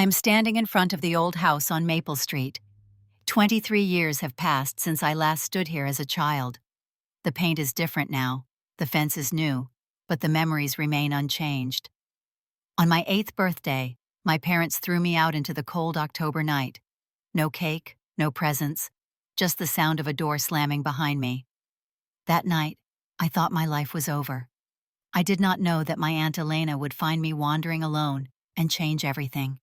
I am standing in front of the old house on Maple Street. 23 years have passed since I last stood here as a child. The paint is different now, the fence is new, but the memories remain unchanged. On my 8th birthday, my parents threw me out into the cold October night. No cake, no presents, just the sound of a door slamming behind me. That night, I thought my life was over. I did not know that my Aunt Elena would find me wandering alone and change everything.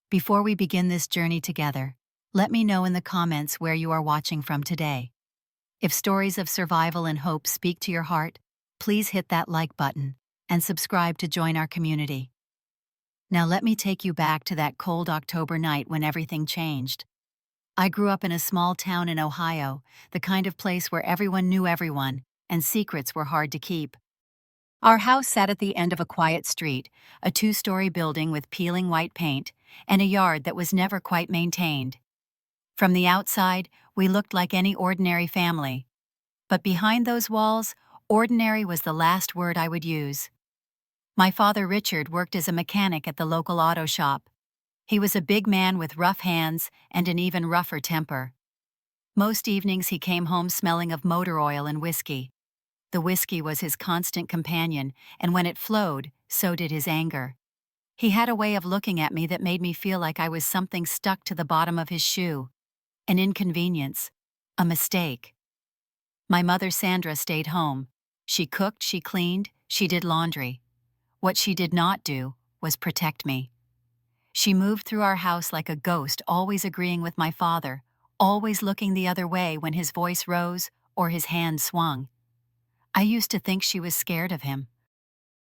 Before we begin this journey together, let me know in the comments where you are watching from today. If stories of survival and hope speak to your heart, please hit that like button and subscribe to join our community. Now let me take you back to that cold October night when everything changed. I grew up in a small town in Ohio, the kind of place where everyone knew everyone, and secrets were hard to keep. Our house sat at the end of a quiet street, a 2-story building with peeling white paint, and a yard that was never quite maintained. From the outside, we looked like any ordinary family. But behind those walls, ordinary was the last word I would use. My father Richard worked as a mechanic at the local auto shop. He was a big man with rough hands and an even rougher temper. Most evenings he came home smelling of motor oil and whiskey. The whiskey was his constant companion, and when it flowed, so did his anger. He had a way of looking at me that made me feel like I was something stuck to the bottom of his shoe. An inconvenience. A mistake. My mother Sandra stayed home. She cooked, she cleaned, she did laundry. What she did not do was protect me. She moved through our house like a ghost, always agreeing with my father, always looking the other way when his voice rose or his hand swung. I used to think she was scared of him.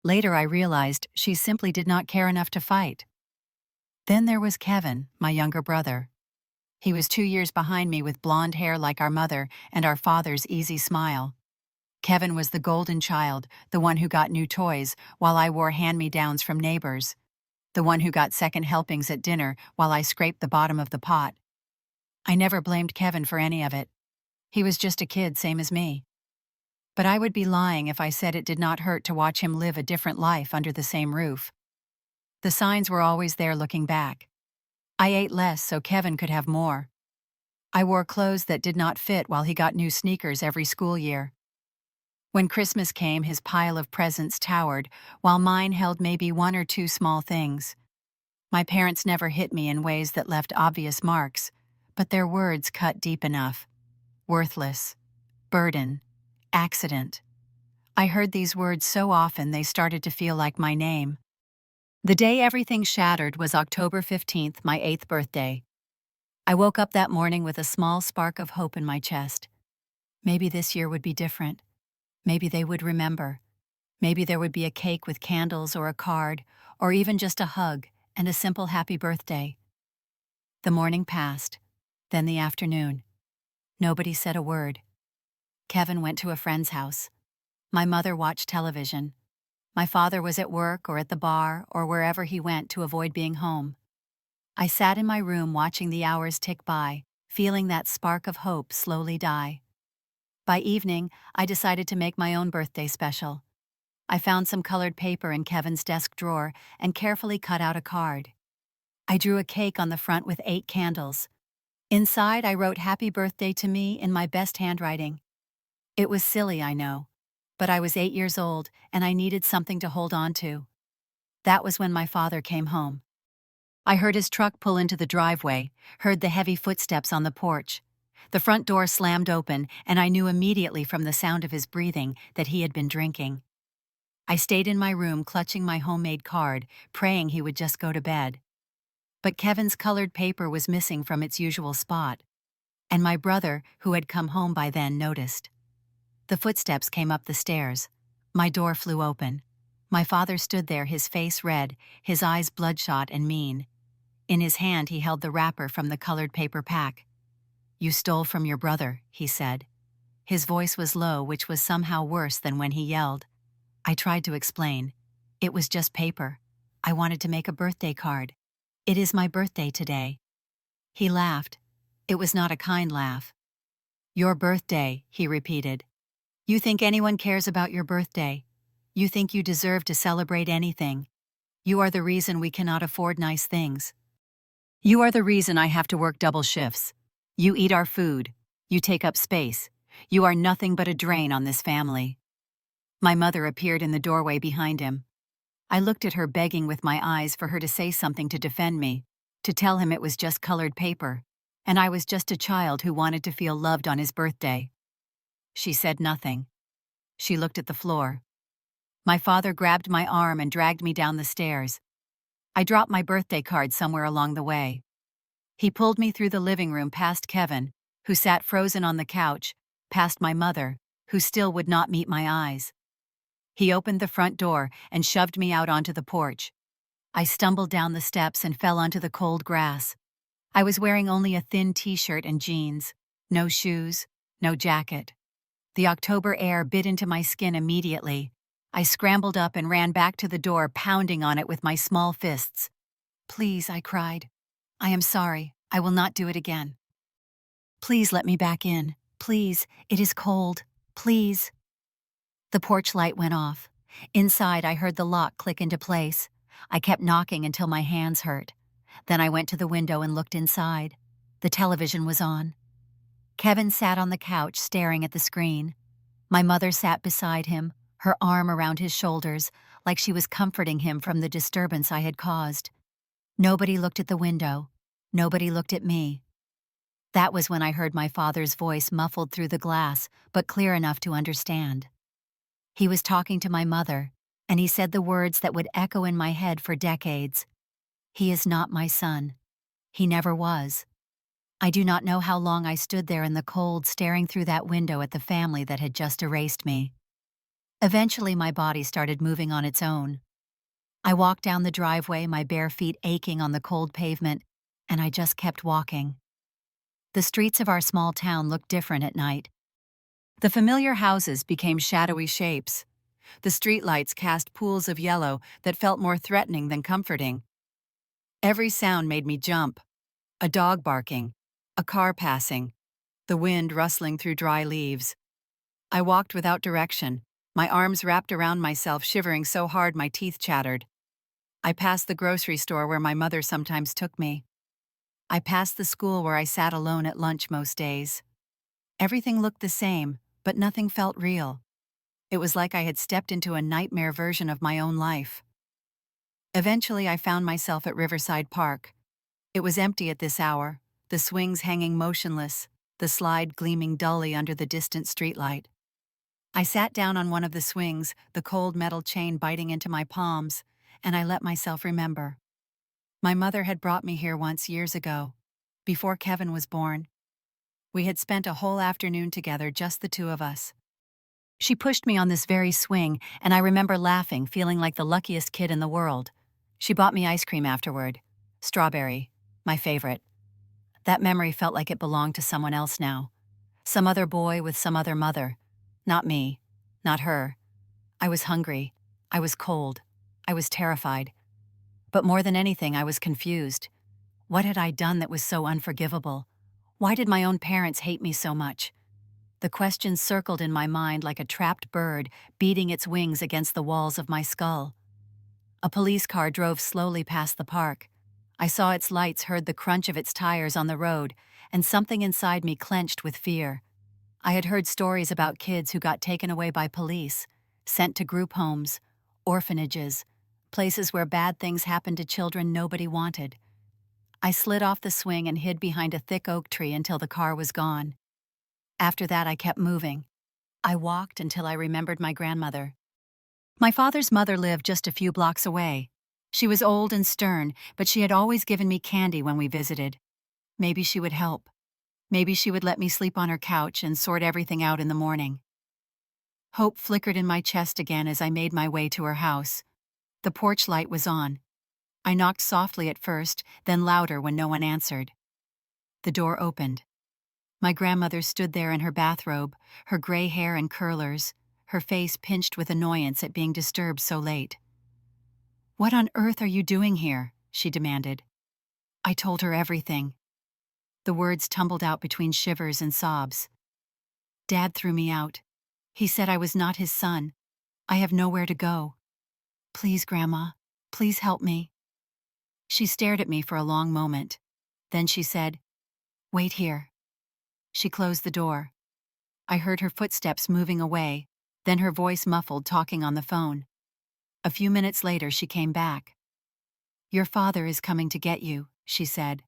Later I realized she simply did not care enough to fight. Then there was Kevin, my younger brother. He was 2 years behind me with blonde hair like our mother and our father's easy smile. Kevin was the golden child, the one who got new toys while I wore hand-me-downs from neighbors. The one who got second helpings at dinner while I scraped the bottom of the pot. I never blamed Kevin for any of it. He was just a kid, same as me. But I would be lying if I said it did not hurt to watch him live a different life under the same roof. The signs were always there looking back. I ate less so Kevin could have more. I wore clothes that did not fit while he got new sneakers every school year. When Christmas came, his pile of presents towered, while mine held maybe 1 or 2 small things. My parents never hit me in ways that left obvious marks, but their words cut deep enough. Worthless. Burden. Accident. I heard these words so often they started to feel like my name. The day everything shattered was October 15th, my 8th birthday. I woke up that morning with a small spark of hope in my chest. Maybe this year would be different. Maybe they would remember. Maybe there would be a cake with candles or a card, or even just a hug and a simple happy birthday. The morning passed, then the afternoon. Nobody said a word. Kevin went to a friend's house. My mother watched television. My father was at work or at the bar or wherever he went to avoid being home. I sat in my room watching the hours tick by, feeling that spark of hope slowly die. By evening, I decided to make my own birthday special. I found some colored paper in Kevin's desk drawer and carefully cut out a card. I drew a cake on the front with 8 candles. Inside, I wrote "Happy Birthday" to me in my best handwriting. It was silly, I know, but I was 8 years old and I needed something to hold on to. That was when my father came home. I heard his truck pull into the driveway, heard the heavy footsteps on the porch. The front door slammed open, and I knew immediately from the sound of his breathing that he had been drinking. I stayed in my room clutching my homemade card, praying he would just go to bed. But Kevin's colored paper was missing from its usual spot, and my brother, who had come home by then, noticed. The footsteps came up the stairs. My door flew open. My father stood there, his face red, his eyes bloodshot and mean. In his hand he held the wrapper from the colored paper pack. "You stole from your brother," he said. His voice was low, which was somehow worse than when he yelled. I tried to explain. It was just paper. I wanted to make a birthday card. It is my birthday today. He laughed. It was not a kind laugh. "Your birthday," he repeated. "You think anyone cares about your birthday? You think you deserve to celebrate anything? You are the reason we cannot afford nice things. You are the reason I have to work double shifts. You eat our food. You take up space. You are nothing but a drain on this family." My mother appeared in the doorway behind him. I looked at her, begging with my eyes for her to say something to defend me, to tell him it was just colored paper, and I was just a child who wanted to feel loved on his birthday. She said nothing. She looked at the floor. My father grabbed my arm and dragged me down the stairs. I dropped my birthday card somewhere along the way. He pulled me through the living room past Kevin, who sat frozen on the couch, past my mother, who still would not meet my eyes. He opened the front door and shoved me out onto the porch. I stumbled down the steps and fell onto the cold grass. I was wearing only a thin t-shirt and jeans, no shoes, no jacket. The October air bit into my skin immediately. I scrambled up and ran back to the door, pounding on it with my small fists. "Please," I cried. "I am sorry. I will not do it again. Please let me back in. Please, it is cold. Please." The porch light went off. Inside, I heard the lock click into place. I kept knocking until my hands hurt. Then I went to the window and looked inside. The television was on. Kevin sat on the couch staring at the screen. My mother sat beside him, her arm around his shoulders, like she was comforting him from the disturbance I had caused. Nobody looked at the window. Nobody looked at me. That was when I heard my father's voice muffled through the glass, but clear enough to understand. He was talking to my mother, and he said the words that would echo in my head for decades. "He is not my son. He never was." I do not know how long I stood there in the cold, staring through that window at the family that had just erased me. Eventually, my body started moving on its own. I walked down the driveway, my bare feet aching on the cold pavement, and I just kept walking. The streets of our small town looked different at night. The familiar houses became shadowy shapes. The streetlights cast pools of yellow that felt more threatening than comforting. Every sound made me jump. A dog barking, a car passing, the wind rustling through dry leaves. I walked without direction, my arms wrapped around myself, shivering so hard my teeth chattered. I passed the grocery store where my mother sometimes took me. I passed the school where I sat alone at lunch most days. Everything looked the same, but nothing felt real. It was like I had stepped into a nightmare version of my own life. Eventually, I found myself at Riverside Park. It was empty at this hour, the swings hanging motionless, the slide gleaming dully under the distant streetlight. I sat down on one of the swings, the cold metal chain biting into my palms, and I let myself remember. My mother had brought me here once years ago, before Kevin was born. We had spent a whole afternoon together, just the two of us. She pushed me on this very swing, and I remember laughing, feeling like the luckiest kid in the world. She bought me ice cream afterward. Strawberry, my favorite. That memory felt like it belonged to someone else now. Some other boy with some other mother. Not me. Not her. I was hungry. I was cold. I was terrified. But more than anything, I was confused. What had I done that was so unforgivable? Why did my own parents hate me so much? The questions circled in my mind like a trapped bird beating its wings against the walls of my skull. A police car drove slowly past the park. I saw its lights, heard the crunch of its tires on the road, and something inside me clenched with fear. I had heard stories about kids who got taken away by police, sent to group homes, orphanages, places where bad things happened to children nobody wanted. I slid off the swing and hid behind a thick oak tree until the car was gone. After that, I kept moving. I walked until I remembered my grandmother. My father's mother lived just a few blocks away. She was old and stern, but she had always given me candy when we visited. Maybe she would help. Maybe she would let me sleep on her couch and sort everything out in the morning. Hope flickered in my chest again as I made my way to her house. The porch light was on. I knocked softly at first, then louder when no one answered. The door opened. My grandmother stood there in her bathrobe, her gray hair in curlers, her face pinched with annoyance at being disturbed so late. "What on earth are you doing here?" she demanded. I told her everything. The words tumbled out between shivers and sobs. "Dad threw me out. He said I was not his son. I have nowhere to go. Please, Grandma, Please help me." She stared at me for a long moment. Then she said, "Wait here." She closed the door. I heard her footsteps moving away, then her voice muffled talking on the phone. A few minutes later she came back. "Your father is coming to get you," she said.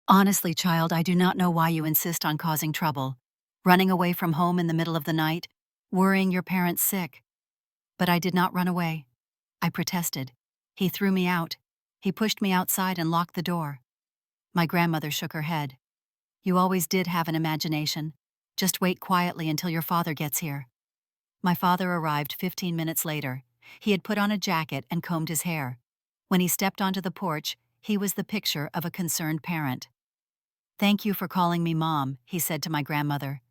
"Honestly, child, I do not know why you insist on causing trouble, running away from home in the middle of the night, worrying your parents sick." But I did not run away. I protested. He threw me out. He pushed me outside and locked the door. My grandmother shook her head. "You always did have an imagination. Just wait quietly until your father gets here." My father arrived 15 minutes later. He had put on a jacket and combed his hair. When he stepped onto the porch, he was the picture of a concerned parent. "Thank you for calling me Mom," he said to my grandmother.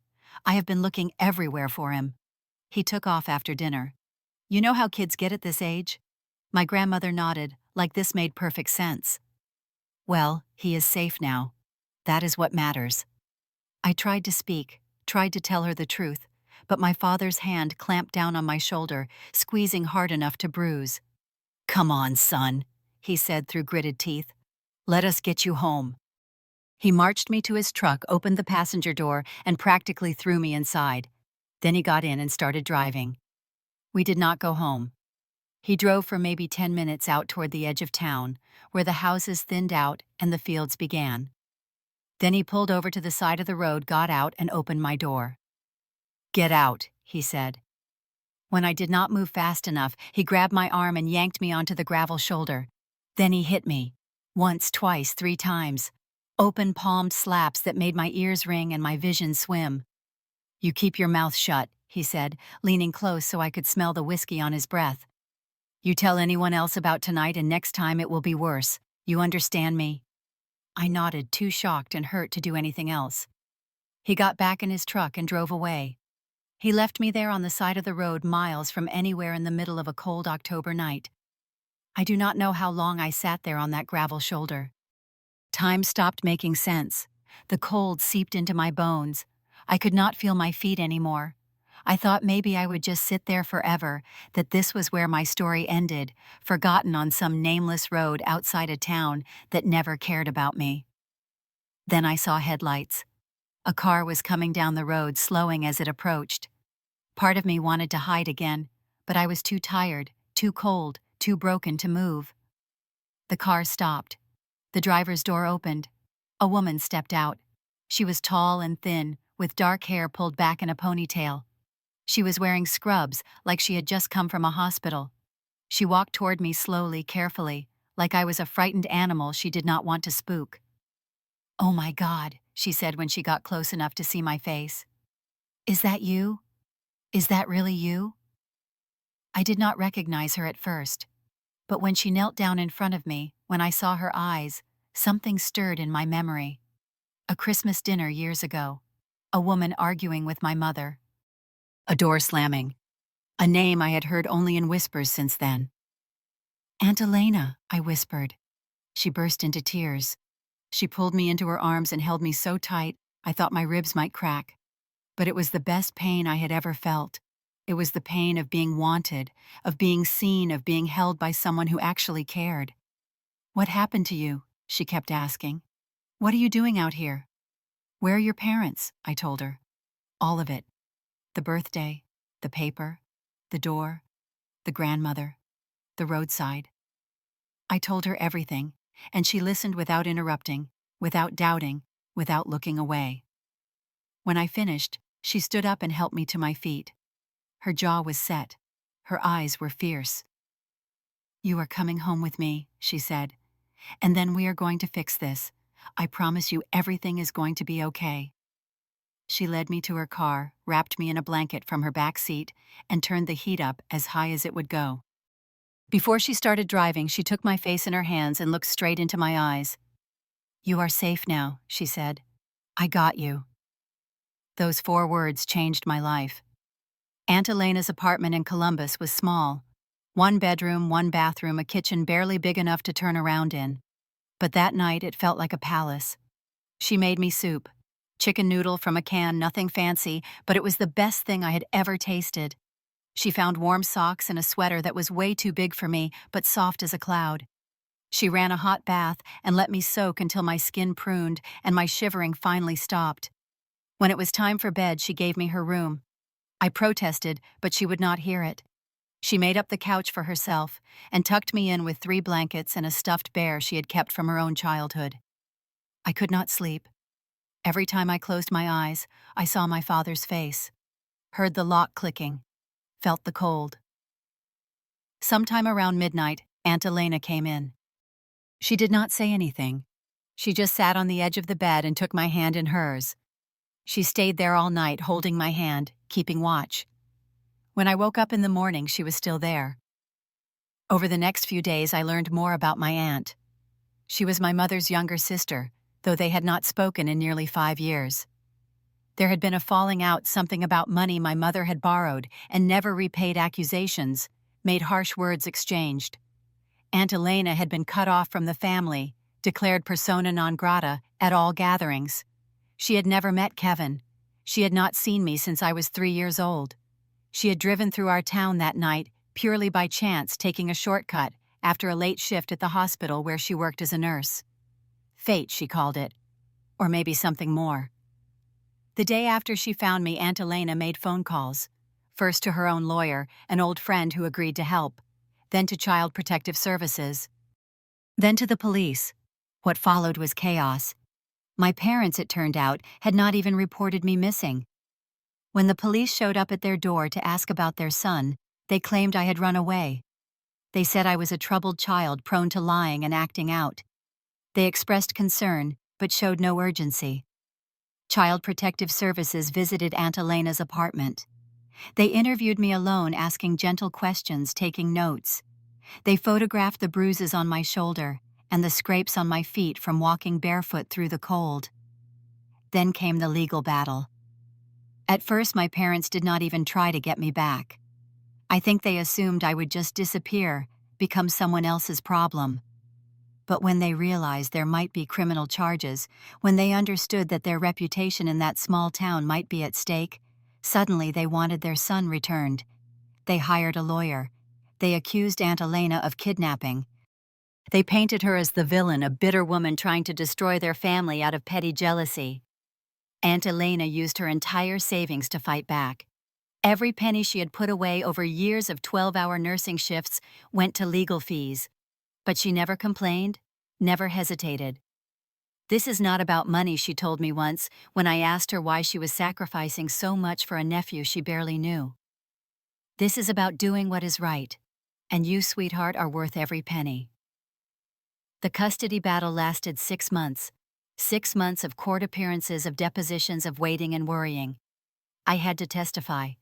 "I have been looking everywhere for him." He took off after dinner. "You know how kids get at this age?" My grandmother nodded, like this made perfect sense. "Well, he is safe now. That is what matters." I tried to speak, tried to tell her the truth, but my father's hand clamped down on my shoulder, squeezing hard enough to bruise. "Come on, son," he said through gritted teeth. "Let us get you home." He marched me to his truck, opened the passenger door, and practically threw me inside. Then he got in and started driving. We did not go home. He drove for maybe 10 minutes out toward the edge of town, where the houses thinned out and the fields began. Then he pulled over to the side of the road, got out, and opened my door. "Get out," he said. When I did not move fast enough, he grabbed my arm and yanked me onto the gravel shoulder. Then he hit me. Once, twice, 3 times. Open-palmed slaps that made my ears ring and my vision swim. "You keep your mouth shut," he said, leaning close so I could smell the whiskey on his breath. "You tell anyone else about tonight and next time it will be worse. You understand me?" I nodded, too shocked and hurt to do anything else. He got back in his truck and drove away. He left me there on the side of the road, miles from anywhere, in the middle of a cold October night. I do not know how long I sat there on that gravel shoulder. Time stopped making sense. The cold seeped into my bones. I could not feel my feet anymore. I thought maybe I would just sit there forever, that this was where my story ended, forgotten on some nameless road outside a town that never cared about me. Then I saw headlights. A car was coming down the road, slowing as it approached. Part of me wanted to hide again, but I was too tired, too cold, too broken to move. The car stopped. The driver's door opened. A woman stepped out. She was tall and thin, with dark hair pulled back in a ponytail. She was wearing scrubs, like she had just come from a hospital. She walked toward me slowly, carefully, like I was a frightened animal she did not want to spook. "Oh my God," she said when she got close enough to see my face. "Is that you? Is that really you?" I did not recognize her at first, but when she knelt down in front of me, when I saw her eyes, something stirred in my memory. A Christmas dinner years ago. A woman arguing with my mother. A door slamming. A name I had heard only in whispers since then. "Aunt Elena," I whispered. She burst into tears. She pulled me into her arms and held me so tight I thought my ribs might crack. But it was the best pain I had ever felt. It was the pain of being wanted, of being seen, of being held by someone who actually cared. "What happened to you?" she kept asking. "What are you doing out here?" "Where are your parents?" I told her. All of it. The birthday, the paper, the door, the grandmother, the roadside. I told her everything, and she listened without interrupting, without doubting, without looking away. When I finished, she stood up and helped me to my feet. Her jaw was set. Her eyes were fierce. "You are coming home with me," she said. "And then we are going to fix this. I promise you everything is going to be okay." She led me to her car, wrapped me in a blanket from her back seat, and turned the heat up as high as it would go. Before she started driving, she took my face in her hands and looked straight into my eyes. "You are safe now," she said. "I got you." Those 4 words changed my life. Aunt Elena's apartment in Columbus was small. 1 bedroom, 1 bathroom, a kitchen barely big enough to turn around in. But that night it felt like a palace. She made me soup. Chicken noodle from a can, nothing fancy, but it was the best thing I had ever tasted. She found warm socks and a sweater that was way too big for me, but soft as a cloud. She ran a hot bath and let me soak until my skin pruned and my shivering finally stopped. When it was time for bed, she gave me her room. I protested, but she would not hear it. She made up the couch for herself and tucked me in with 3 blankets and a stuffed bear she had kept from her own childhood. I could not sleep. Every time I closed my eyes, I saw my father's face, heard the lock clicking, felt the cold. Sometime around midnight, Aunt Elena came in. She did not say anything. She just sat on the edge of the bed and took my hand in hers. She stayed there all night, holding my hand, keeping watch. When I woke up in the morning, she was still there. Over the next few days, I learned more about my aunt. She was my mother's younger sister, though they had not spoken in nearly 5 years. There had been a falling out, something about money my mother had borrowed and never repaid, accusations, made harsh words exchanged. Aunt Elena had been cut off from the family, declared persona non grata at all gatherings. She had never met Kevin. She had not seen me since I was 3 years old. She had driven through our town that night, purely by chance, taking a shortcut after a late shift at the hospital where she worked as a nurse. Fate, she called it. Or maybe something more. The day after she found me, Aunt Elena made phone calls. First to her own lawyer, an old friend who agreed to help. Then to Child Protective Services. Then to the police. What followed was chaos. My parents, it turned out, had not even reported me missing. When the police showed up at their door to ask about their son, they claimed I had run away. They said I was a troubled child prone to lying and acting out. They expressed concern, but showed no urgency. Child Protective Services visited Aunt Elena's apartment. They interviewed me alone, asking gentle questions, taking notes. They photographed the bruises on my shoulder and the scrapes on my feet from walking barefoot through the cold. Then came the legal battle. At first, my parents did not even try to get me back. I think they assumed I would just disappear, become someone else's problem. But when they realized there might be criminal charges, when they understood that their reputation in that small town might be at stake, suddenly they wanted their son returned. They hired a lawyer. They accused Aunt Elena of kidnapping. They painted her as the villain, a bitter woman trying to destroy their family out of petty jealousy. Aunt Elena used her entire savings to fight back. Every penny she had put away over years of 12-hour nursing shifts went to legal fees. But she never complained, never hesitated. "This is not about money," she told me once when I asked her why she was sacrificing so much for a nephew she barely knew. "This is about doing what is right, and you, sweetheart, are worth every penny." The custody battle lasted 6 months. 6 months of court appearances, of depositions, of waiting and worrying. I had to testify.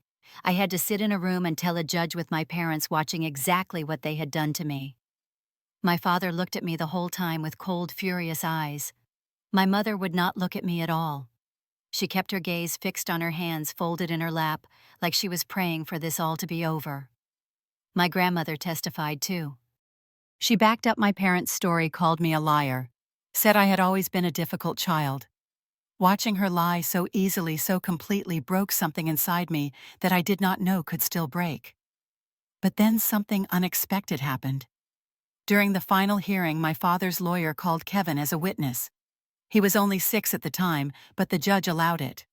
I had to sit in a room and tell a judge with my parents watching exactly what they had done to me. My father looked at me the whole time with cold, furious eyes. My mother would not look at me at all. She kept her gaze fixed on her hands folded in her lap, like she was praying for this all to be over. My grandmother testified too. She backed up my parents' story, called me a liar, said I had always been a difficult child. Watching her lie so easily, so completely, broke something inside me that I did not know could still break. But then something unexpected happened. During the final hearing, my father's lawyer called Kevin as a witness. He was only 6 at the time, but the judge allowed it.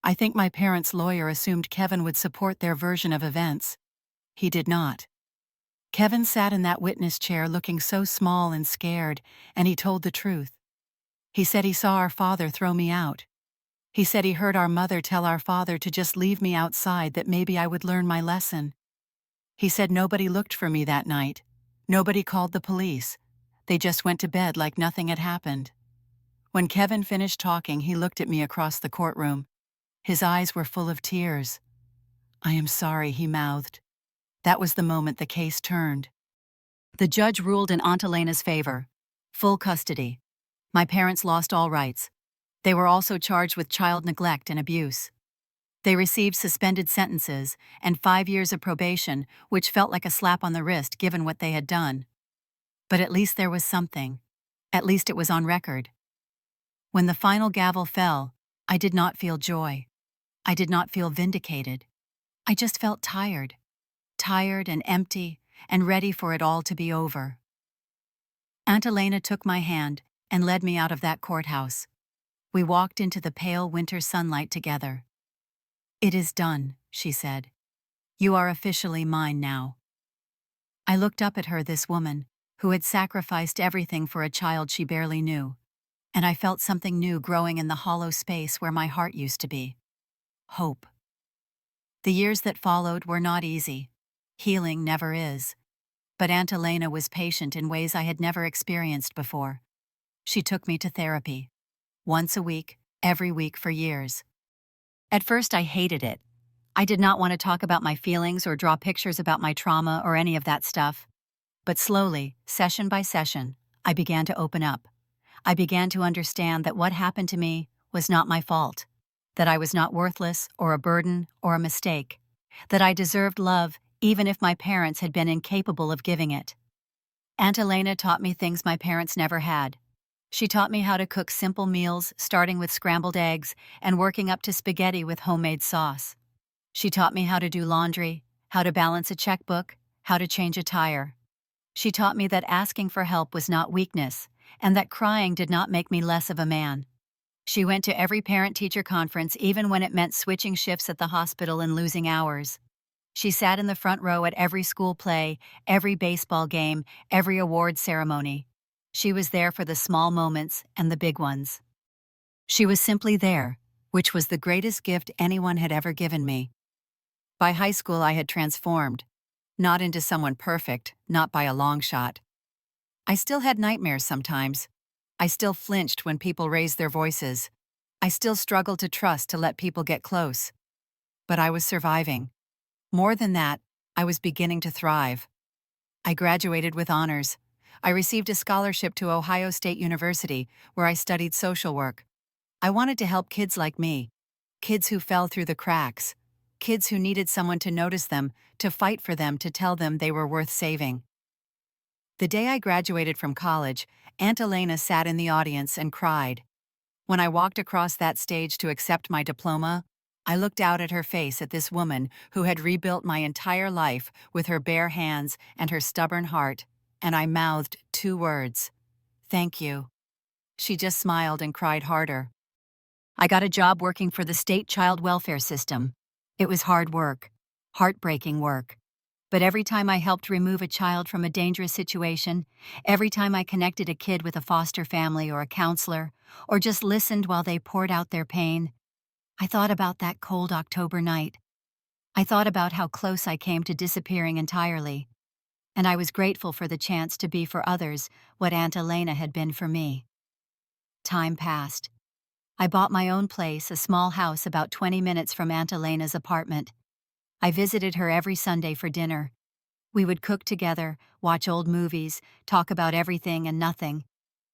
I think my parents' lawyer assumed Kevin would support their version of events. He did not. Kevin sat in that witness chair looking so small and scared, and he told the truth. He said he saw our father throw me out. He said he heard our mother tell our father to just leave me outside, that maybe I would learn my lesson. He said nobody looked for me that night. Nobody called the police. They just went to bed like nothing had happened. When Kevin finished talking, he looked at me across the courtroom. His eyes were full of tears. "I am sorry," he mouthed. That was the moment the case turned. The judge ruled in Aunt Elena's favor. Full custody. My parents lost all rights. They were also charged with child neglect and abuse. They received suspended sentences and 5 years of probation, which felt like a slap on the wrist given what they had done. But at least there was something. At least it was on record. When the final gavel fell, I did not feel joy. I did not feel vindicated. I just felt tired. tired and empty and ready for it all to be over. Aunt Elena took my hand and led me out of that courthouse. We walked into the pale winter sunlight together. "It is done," she said. "You are officially mine now." I looked up at her, this woman, who had sacrificed everything for a child she barely knew, and I felt something new growing in the hollow space where my heart used to be. Hope. The years that followed were not easy. Healing never is. But Aunt Elena was patient in ways I had never experienced before. She took me to therapy. Once a week, every week for years. At first I hated it. I did not want to talk about my feelings or draw pictures about my trauma or any of that stuff. But slowly, session by session, I began to open up. I began to understand that what happened to me was not my fault, that I was not worthless or a burden or a mistake, that I deserved love even if my parents had been incapable of giving it. Aunt Elena taught me things my parents never had. She taught me how to cook simple meals, starting with scrambled eggs and working up to spaghetti with homemade sauce. She taught me how to do laundry, how to balance a checkbook, how to change a tire. She taught me that asking for help was not weakness, and that crying did not make me less of a man. She went to every parent-teacher conference, even when it meant switching shifts at the hospital and losing hours. She sat in the front row at every school play, every baseball game, every award ceremony. She was there for the small moments and the big ones. She was simply there, which was the greatest gift anyone had ever given me. By high school, I had transformed. Not into someone perfect, not by a long shot. I still had nightmares sometimes. I still flinched when people raised their voices. I still struggled to trust to let people get close. But I was surviving. More than that, I was beginning to thrive. I graduated with honors. I received a scholarship to Ohio State University, where I studied social work. I wanted to help kids like me, kids who fell through the cracks, kids who needed someone to notice them, to fight for them, to tell them they were worth saving. The day I graduated from college, Aunt Elena sat in the audience and cried. When I walked across that stage to accept my diploma, I looked out at her face, at this woman who had rebuilt my entire life with her bare hands and her stubborn heart, and I mouthed 2 words. "Thank you." She just smiled and cried harder. I got a job working for the state child welfare system. It was hard work, heartbreaking work. But every time I helped remove a child from a dangerous situation, every time I connected a kid with a foster family or a counselor, or just listened while they poured out their pain, I thought about that cold October night. I thought about how close I came to disappearing entirely. And I was grateful for the chance to be for others what Aunt Elena had been for me. Time passed. I bought my own place, a small house about 20 minutes from Aunt Elena's apartment. I visited her every Sunday for dinner. We would cook together, watch old movies, talk about everything and nothing.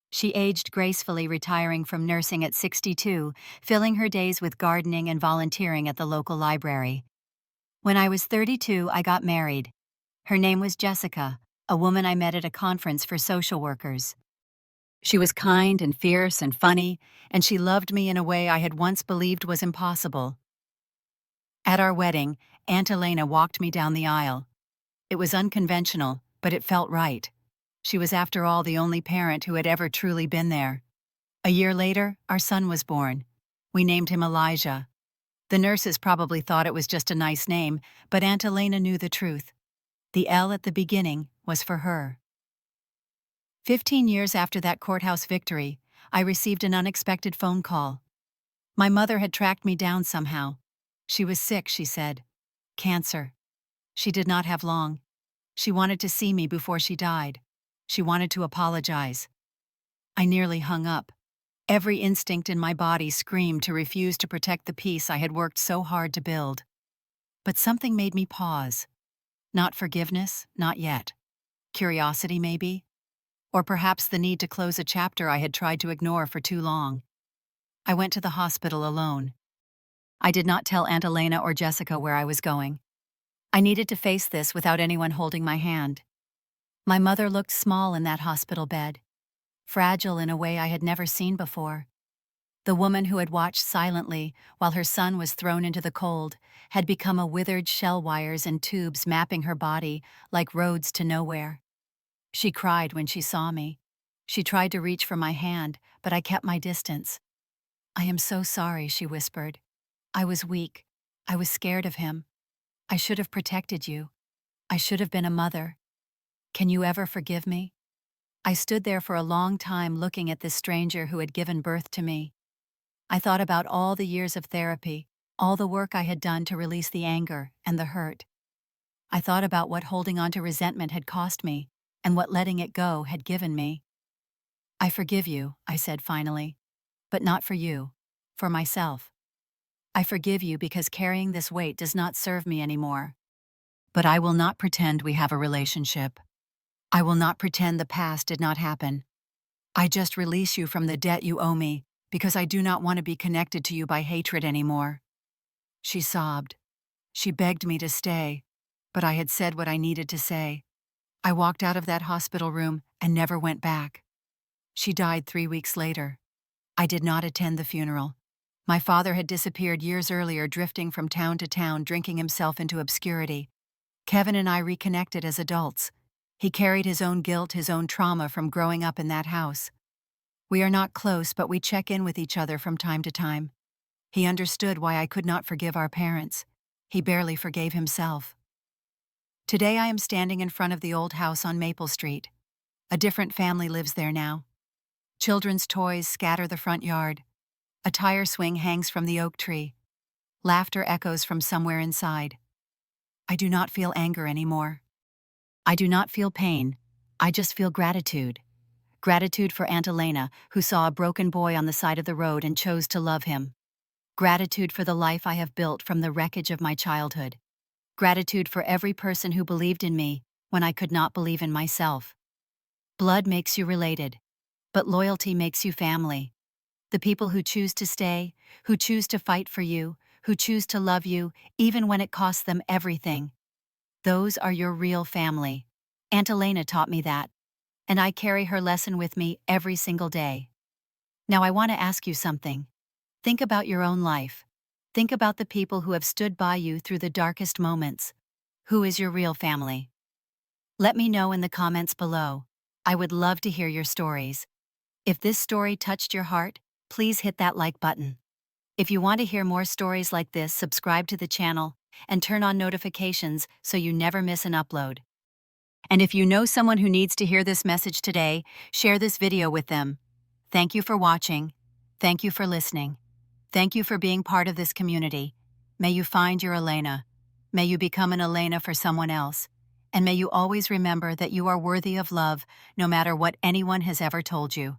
She aged gracefully, retiring from nursing at 62, filling her days with gardening and volunteering at the local library. When I was 32, I got married. Her name was Jessica, a woman I met at a conference for social workers. She was kind and fierce and funny, and she loved me in a way I had once believed was impossible. At our wedding, Aunt Elena walked me down the aisle. It was unconventional, but it felt right. She was, after all, the only parent who had ever truly been there. A year later, our son was born. We named him Elijah. The nurses probably thought it was just a nice name, but Aunt Elena knew the truth. The L at the beginning was for her. 15 years after that courthouse victory, I received an unexpected phone call. My mother had tracked me down somehow. She was sick, she said. Cancer. She did not have long. She wanted to see me before she died. She wanted to apologize. I nearly hung up. Every instinct in my body screamed to refuse to protect the peace I had worked so hard to build. But something made me pause. Not forgiveness, not yet. Curiosity, maybe? Or perhaps the need to close a chapter I had tried to ignore for too long. I went to the hospital alone. I did not tell Aunt Elena or Jessica where I was going. I needed to face this without anyone holding my hand. My mother looked small in that hospital bed, fragile in a way I had never seen before. The woman who had watched silently while her son was thrown into the cold had become a withered shell, wires and tubes mapping her body like roads to nowhere. She cried when she saw me. She tried to reach for my hand, but I kept my distance. "I am so sorry," she whispered. "I was weak. I was scared of him. I should have protected you. I should have been a mother. Can you ever forgive me?" I stood there for a long time looking at this stranger who had given birth to me. I thought about all the years of therapy, all the work I had done to release the anger and the hurt. I thought about what holding on to resentment had cost me and what letting it go had given me. "I forgive you," I said finally, "but not for you, for myself. I forgive you because carrying this weight does not serve me anymore. But I will not pretend we have a relationship. I will not pretend the past did not happen. I just release you from the debt you owe me because I do not want to be connected to you by hatred anymore." She sobbed. She begged me to stay, but I had said what I needed to say. I walked out of that hospital room and never went back. She died 3 weeks later. I did not attend the funeral. My father had disappeared years earlier, drifting from town to town, drinking himself into obscurity. Kevin and I reconnected as adults. He carried his own guilt, his own trauma from growing up in that house. We are not close, but we check in with each other from time to time. He understood why I could not forgive our parents. He barely forgave himself. Today I am standing in front of the old house on Maple Street. A different family lives there now. Children's toys scatter the front yard. A tire swing hangs from the oak tree. Laughter echoes from somewhere inside. I do not feel anger anymore. I do not feel pain. I just feel gratitude. Gratitude for Aunt Elena, who saw a broken boy on the side of the road and chose to love him. Gratitude for the life I have built from the wreckage of my childhood. Gratitude for every person who believed in me when I could not believe in myself. Blood makes you related, but loyalty makes you family. The people who choose to stay, who choose to fight for you, who choose to love you, even when it costs them everything. Those are your real family. Aunt Elena taught me that, and I carry her lesson with me every single day. Now I want to ask you something. Think about your own life. Think about the people who have stood by you through the darkest moments. Who is your real family? Let me know in the comments below. I would love to hear your stories. If this story touched your heart, please hit that like button. If you want to hear more stories like this, subscribe to the channel and turn on notifications so you never miss an upload. And if you know someone who needs to hear this message today, share this video with them. Thank you for watching. Thank you for listening. Thank you for being part of this community. May you find your Elena. May you become an Elena for someone else. And may you always remember that you are worthy of love, no matter what anyone has ever told you.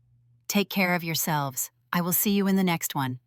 Take care of yourselves. I will see you in the next one.